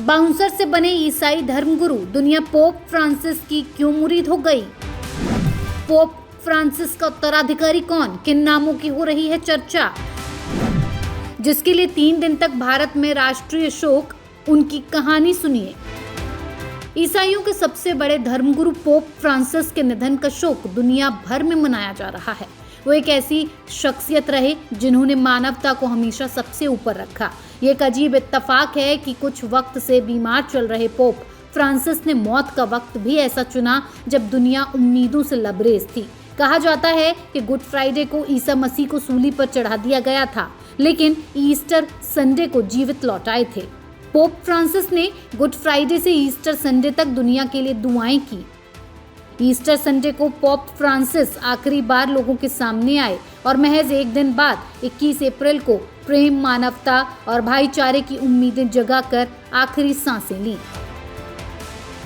Bouncer से बने ईसाई धर्मगुरु दुनिया पोप फ्रांसिस की क्यों मुरीद हो गई? पोप फ्रांसिस का उत्तराधिकारी कौन? किन नामों की हो रही है चर्चा? जिसके लिए 3 दिन तक भारत में राष्ट्रीय शोक, उनकी कहानी सुनिए। ईसाइयों के सबसे बड़े धर्मगुरु पोप फ्रांसिस के निधन का शोक दुनिया भर में मनाया जा रहा है। वो एक ऐसी शख्सियत रहे जिन्होंने मानवता को हमेशा सबसे ऊपर रखा। ये एक अजीब इत्तेफाक है कि कुछ वक्त से बीमार चल रहे पोप फ्रांसिस ने मौत का वक्त भी ऐसा चुना जब दुनिया उम्मीदों से लबरेज थी। कहा जाता है कि गुड फ्राइडे को ईसा मसीह को सूली पर चढ़ा दिया गया था, लेकिन ईस्टर संडे को जीवित लौटाए थे। पोप फ्रांसिस ने गुड फ्राइडे से ईस्टर संडे तक दुनिया के लिए दुआएं की। ईस्टर संडे को पोप फ्रांसिस आखिरी बार लोगों के सामने आए और महज एक दिन बाद 21 अप्रैल को प्रेम, मानवता और भाईचारे की उम्मीदें जगाकर आखिरी सांसें ली।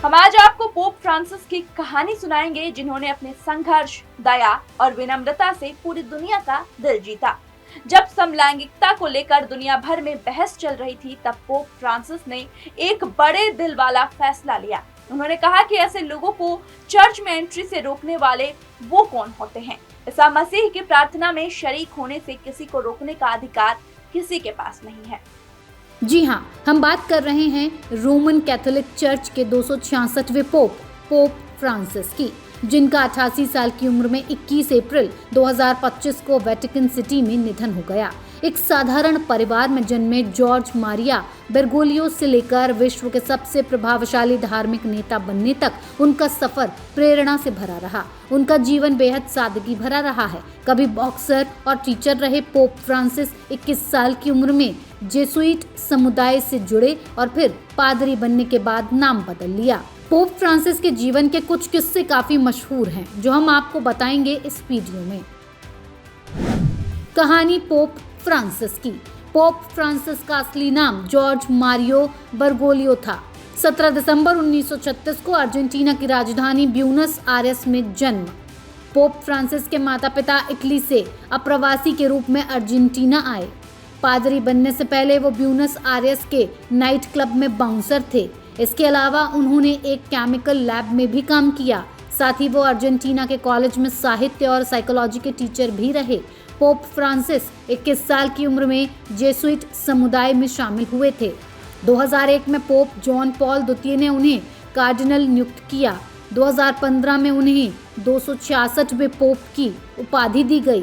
हम आज आपको पोप फ्रांसिस की कहानी सुनाएंगे, जिन्होंने अपने संघर्ष, दया और विनम्रता से पूरी दुनिया का दिल जीता। जब समलैंगिकता को लेकर दुनिया भर में बहस चल रही थी, तब पोप फ्रांसिस ने एक बड़े दिल वाला फैसला लिया। उन्होंने कहा कि ऐसे लोगों को चर्च में एंट्री से रोकने वाले वो कौन होते हैं? ईसा मसीह की प्रार्थना में शरीक होने से किसी को रोकने का अधिकार किसी के पास नहीं है। जी हाँ, हम बात कर रहे हैं रोमन कैथोलिक चर्च के 266वें पोप फ्रांसिस की, जिनका 88 साल की उम्र में 21 अप्रैल 2025 को वेटिकन सिटी में निधन हो गया। एक साधारण परिवार में जन्मे जॉर्ज मारिया बेरगोलियो से लेकर विश्व के सबसे प्रभावशाली धार्मिक नेता बनने तक उनका सफर प्रेरणा से भरा रहा। उनका जीवन बेहद सादगी भरा रहा है। कभी बॉक्सर और टीचर रहे पोप फ्रांसिस 21 साल की उम्र में जेसुइट समुदाय से जुड़े और फिर पादरी बनने के बाद नाम बदल लिया। पोप फ्रांसिस के जीवन के कुछ किस्से काफी मशहूर हैं, जो हम आपको बताएंगे इस वीडियो में। कहानी पोप फ्रांसिस की। पोप फ्रांसिस का असली नाम जॉर्ज मारियो बर्गोलियो था। 17 दिसंबर 1936 को अर्जेंटीना की राजधानी ब्यूनस आयर्स में जन्म। पोप फ्रांसिस के माता पिता इटली से अप्रवासी के रूप में अर्जेंटीना आए। पादरी बनने से पहले वो ब्यूनस आयर्स के नाइट क्लब में बाउंसर थे। इसके अलावा उन्होंने एक केमिकल लैब में भी काम किया। साथ ही वो अर्जेंटीना के कॉलेज में साहित्य और साइकोलॉजी के टीचर भी रहे। पोप फ्रांसिस 21 साल की उम्र में जेसुइट समुदाय में शामिल हुए थे। 2001 में पोप जॉन पॉल द्वितीय ने उन्हें कार्डिनल नियुक्त किया। 2015 में उन्हें 266वें पोप की उपाधि दी गई।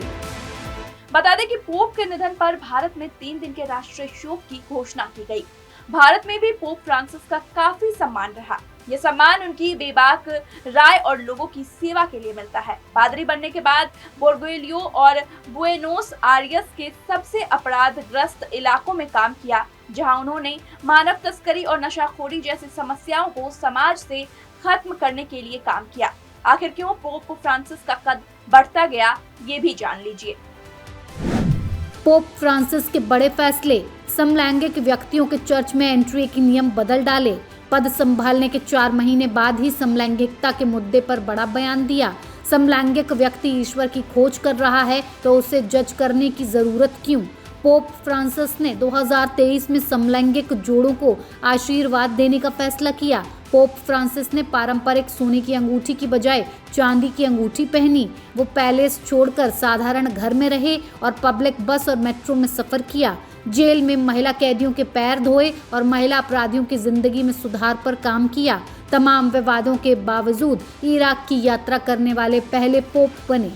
बता दें कि पोप के निधन पर भारत में 3 दिन के राष्ट्रीय शोक की घोषणा की गई। भारत में भी पोप फ्रांसिस का काफी सम्मान रहा। ये सम्मान उनकी बेबाक राय और लोगों की सेवा के लिए मिलता है। पादरी बनने के बाद बोर्गोलियो और बुएनोस आयर्स के सबसे अपराधग्रस्त इलाकों में काम किया, जहां उन्होंने मानव तस्करी और नशाखोरी जैसी समस्याओं को समाज से खत्म करने के लिए काम किया। आखिर क्यों पोप फ्रांसिस का कद बढ़ता गया, ये भी जान लीजिए। पोप फ्रांसिस के बड़े फैसले। समलैंगिक व्यक्तियों के चर्च में एंट्री के नियम बदल डाले। पद संभालने के 4 महीने बाद ही समलैंगिकता के मुद्दे पर बड़ा बयान दिया। समलैंगिक व्यक्ति ईश्वर की खोज कर रहा है तो उसे जज करने की जरूरत क्यों? पोप फ्रांसिस ने 2023 में समलैंगिक जोड़ों को आशीर्वाद देने का फैसला किया। पोप फ्रांसिस ने पारंपरिक सोने की अंगूठी की बजाय चांदी की अंगूठी पहनी। वो पैलेस छोड़कर साधारण घर में रहे और पब्लिक बस और मेट्रो में सफर किया। जेल में महिला कैदियों के पैर धोए और महिला अपराधियों की जिंदगी में सुधार पर काम किया। तमाम विवादों के बावजूद इराक की यात्रा करने वाले पहले पोप बने।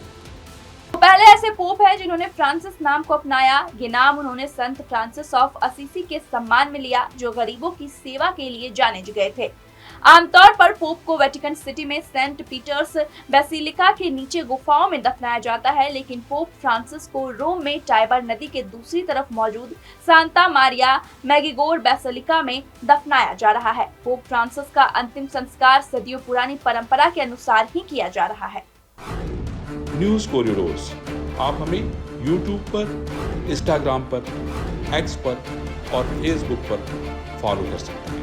पहले ऐसे पोप हैं जिन्होंने फ्रांसिस नाम को अपनाया। ये नाम उन्होंने संत फ्रांसिस ऑफ असीसी के सम्मान में लिया, जो गरीबों की सेवा के लिए जाने गए थे। आमतौर पर पोप को वेटिकन सिटी में सेंट पीटर्स बेसिलिका के नीचे गुफाओं में दफनाया जाता है, लेकिन पोप फ्रांसिस को रोम में टाइबर नदी के दूसरी तरफ मौजूद सांता मारिया मैगिगोर बेसिलिका में दफनाया जा रहा है। पोप फ्रांसिस का अंतिम संस्कार सदियों पुरानी परंपरा के अनुसार ही किया जा रहा है। न्यूज कोरिडोर्स आप हमें YouTube पर, Instagram पर, X पर और Facebook पर फॉलो कर सकते हैं।